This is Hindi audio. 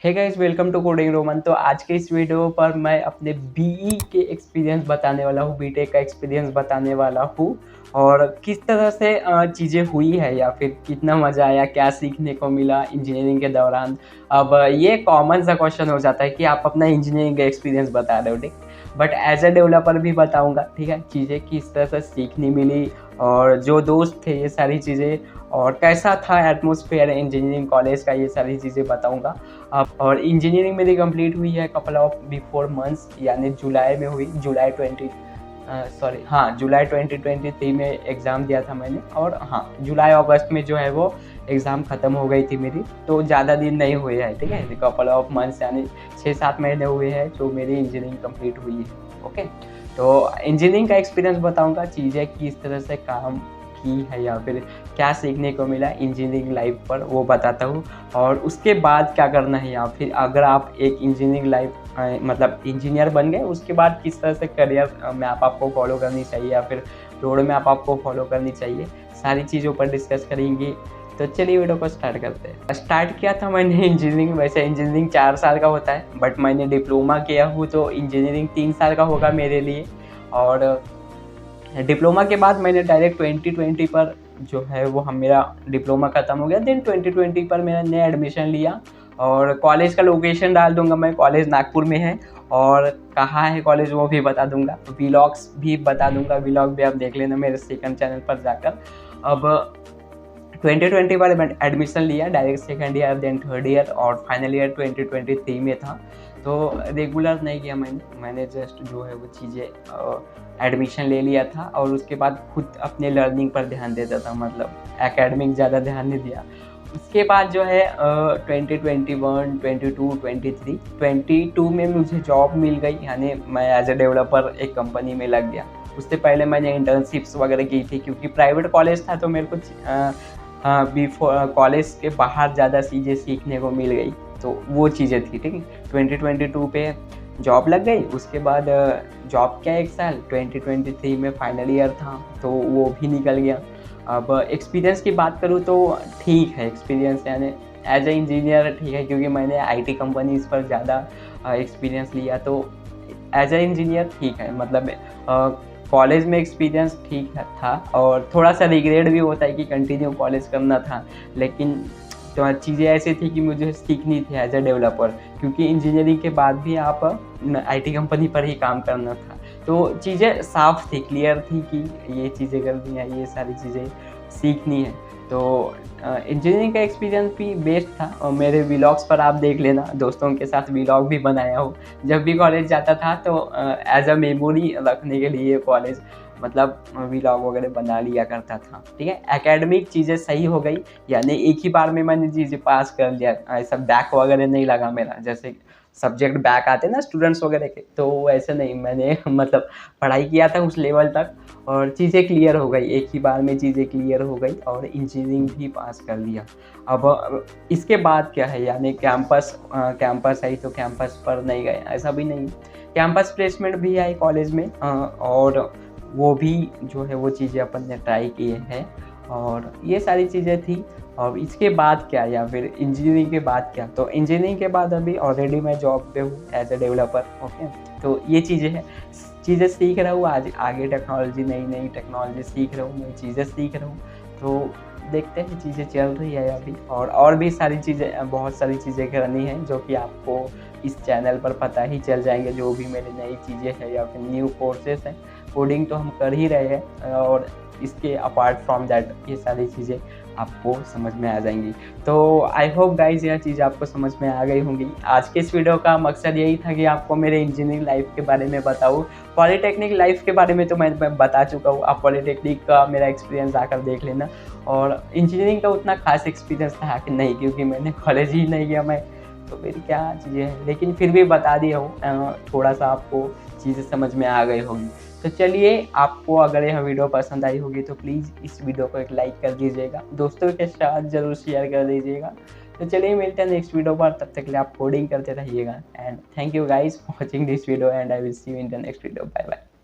Hey guys, welcome to coding Roman. तो आज के इस वीडियो पर मैं अपने बीई के एक्सपीरियंस बताने वाला हूँ, बीटेक का एक्सपीरियंस बताने वाला हूँ और किस तरह से चीज़ें हुई है या फिर कितना मज़ा आया, क्या सीखने को मिला इंजीनियरिंग के दौरान। अब ये कॉमन सा क्वेश्चन हो जाता है कि आप अपना इंजीनियरिंग का एक्सपीरियंस बता रहे हो, ठीक, बट एज अ डेवलपर भी बताऊँगा, ठीक है, चीज़ें किस तरह से सीखनी मिली और जो दोस्त थे ये सारी चीज़ें और कैसा था एटमॉस्फेयर इंजीनियरिंग कॉलेज का, ये सारी चीज़ें बताऊँगा। और इंजीनियरिंग मेरी कंप्लीट हुई है कपल ऑफ बिफोर मंथ्स, यानी जुलाई में हुई। जुलाई 2023 में एग्ज़ाम दिया था मैंने और हाँ, जुलाई अगस्त में जो है वो एग्ज़ाम ख़त्म हो गई थी मेरी। तो ज़्यादा दिन नहीं हुए हैं, ठीक है, कपल ऑफ मंथ्स यानी 6-7 महीने हुए हैं जो मेरी इंजीनियरिंग कंप्लीट हुई है। ओके, तो इंजीनियरिंग का एक्सपीरियंस बताऊँगा, चीज़ें किस तरह से काम की है या फिर क्या सीखने को मिला इंजीनियरिंग लाइफ पर, वो बताता हूँ। और उसके बाद क्या करना है या फिर अगर आप एक इंजीनियरिंग लाइफ मतलब इंजीनियर बन गए, उसके बाद किस तरह से करियर मैप आपको फॉलो करनी चाहिए या फिर रोड मैप आपको फॉलो करनी चाहिए, सारी चीज़ों पर डिस्कस करेंगे। तो चलिए वीडियो को स्टार्ट करते हैं। स्टार्ट किया था मैंने इंजीनियरिंग, वैसे इंजीनियरिंग 4 साल का होता है बट मैंने डिप्लोमा किया हूँ तो इंजीनियरिंग 3 साल का होगा मेरे लिए। और डिप्लोमा के बाद मैंने डायरेक्ट 2020 पर जो है वो मेरा डिप्लोमा ख़त्म हो गया। देन 2020 पर मैंने एडमिशन लिया और कॉलेज का लोकेशन डाल दूंगा मैं, कॉलेज नागपुर में है और कहाँ है कॉलेज वो भी बता दूंगा, व्लॉग्स भी बता दूंगा, व्लॉग भी आप देख लेना मेरे सेकंड चैनल पर जाकर। अब 2020 पर मैं एडमिशन लिया, direct second year then third year और फाइनल ईयर 2023 में था। तो रेगुलर नहीं किया मैंने जस्ट जो है वो चीज़ें एडमिशन ले लिया था और उसके बाद खुद अपने लर्निंग पर ध्यान देता था, मतलब एकेडमिक ज़्यादा ध्यान नहीं दिया। उसके बाद जो है 2021, 22, 23, 22 में मुझे जॉब मिल गई, यानी मैं एज ए डेवलपर एक कंपनी में लग गया। उससे पहले मैंने इंटर्नशिप्स वगैरह की थी क्योंकि प्राइवेट कॉलेज था तो मेरे को बिफोर कॉलेज के बाहर ज़्यादा चीज़ें सीखने को मिल गई, तो वो चीज़ें थी, ठीक है। 2022 पे जॉब लग गई, उसके बाद जॉब क्या 1 साल 2023 में फाइनल ईयर था तो वो भी निकल गया। अब एक्सपीरियंस की बात करूँ तो ठीक है एक्सपीरियंस, यानी एज ए इंजीनियर ठीक है क्योंकि मैंने आईटी कंपनीज़ पर ज़्यादा एक्सपीरियंस लिया, तो एज ए इंजीनियर ठीक है। मतलब कॉलेज में एक्सपीरियंस ठीक था और थोड़ा सा रिग्रेट भी होता है कि कंटिन्यू कॉलेज करना था, लेकिन तो चीज़ें ऐसी थी कि मुझे सीखनी थी एज ए डेवलपर, क्योंकि इंजीनियरिंग के बाद भी आप आईटी कंपनी पर ही काम करना था। तो चीज़ें साफ थी, क्लियर थी कि ये चीज़ें करनी है, ये सारी चीज़ें सीखनी है। तो इंजीनियरिंग का एक्सपीरियंस भी बेस्ट था और मेरे व्लॉग्स पर आप देख लेना, दोस्तों के साथ व्लॉग भी बनाया हो। जब भी कॉलेज जाता था तो एज अ मेमोरी रखने के लिए कॉलेज मतलब व्लॉग वगैरह बना लिया करता था, ठीक है। एकेडमिक चीज़ें सही हो गई, यानी एक ही बार में मैंने चीज़ें पास कर लिया, ऐसा बैक वगैरह नहीं लगा मेरा, जैसे सब्जेक्ट बैक आते ना स्टूडेंट्स वगैरह के, तो वैसे नहीं, मैंने मतलब पढ़ाई किया था उस लेवल तक और चीज़ें क्लियर हो गई, एक ही बार में चीज़ें क्लियर हो गई और इंजीनियरिंग भी पास कर लिया। अब इसके बाद क्या है, यानी कैंपस आई तो कैंपस पर नहीं गए, ऐसा भी नहीं, कैंपस प्लेसमेंट भी आई कॉलेज में और वो भी जो है वो चीज़ें अपन ने ट्राई किए हैं और ये सारी चीज़ें थी। और इसके बाद क्या, या फिर इंजीनियरिंग के बाद क्या, तो इंजीनियरिंग के बाद अभी ऑलरेडी मैं जॉब पे हूँ एज ए डेवलपर। ओके, तो ये चीज़ें हैं, चीज़ें सीख रहा हूँ, आज आगे टेक्नोलॉजी, नई टेक्नोलॉजी सीख रहा हूँ, नई चीज़ें सीख रहा हूँ। तो देखते हैं, चीज़ें चल रही है अभी और भी सारी चीज़ें, बहुत सारी चीज़ें करनी है जो कि आपको इस चैनल पर पता ही चल जाएंगे, जो भी मेरी नई चीज़ें हैं या फिर न्यू कोर्सेस हैं। कोडिंग तो हम कर ही रहे हैं और इसके अपार्ट फ्रॉम दैट ये सारी चीज़ें आपको समझ में आ जाएंगी। तो आई होप गाइज यह चीज़ आपको समझ में आ गई होंगी। आज के इस वीडियो का मकसद यही था कि आपको मेरे इंजीनियरिंग लाइफ के बारे में बताऊँ। पॉलीटेक्निक लाइफ के बारे में तो मैं बता चुका हूँ, आप पॉलीटेक्निक का मेरा एक्सपीरियंस आकर देख लेना। और इंजीनियरिंग का उतना खास एक्सपीरियंस था कि नहीं, क्योंकि मैंने कॉलेज ही नहीं किया मैं, तो फिर क्या चीज़ें हैं, लेकिन फिर भी बता दिया हूँ, थोड़ा सा आपको चीज़ें समझ में आ गई होगी। तो चलिए, आपको अगर यह वीडियो पसंद आई होगी तो प्लीज़ इस वीडियो को एक लाइक कर दीजिएगा, दोस्तों के साथ ज़रूर शेयर कर दीजिएगा। तो चलिए मिलते हैं नेक्स्ट वीडियो पर, तब तक के लिए आप कोडिंग करते रहिएगा and thank you guys for watching this video and I will see you in the next video. Bye bye.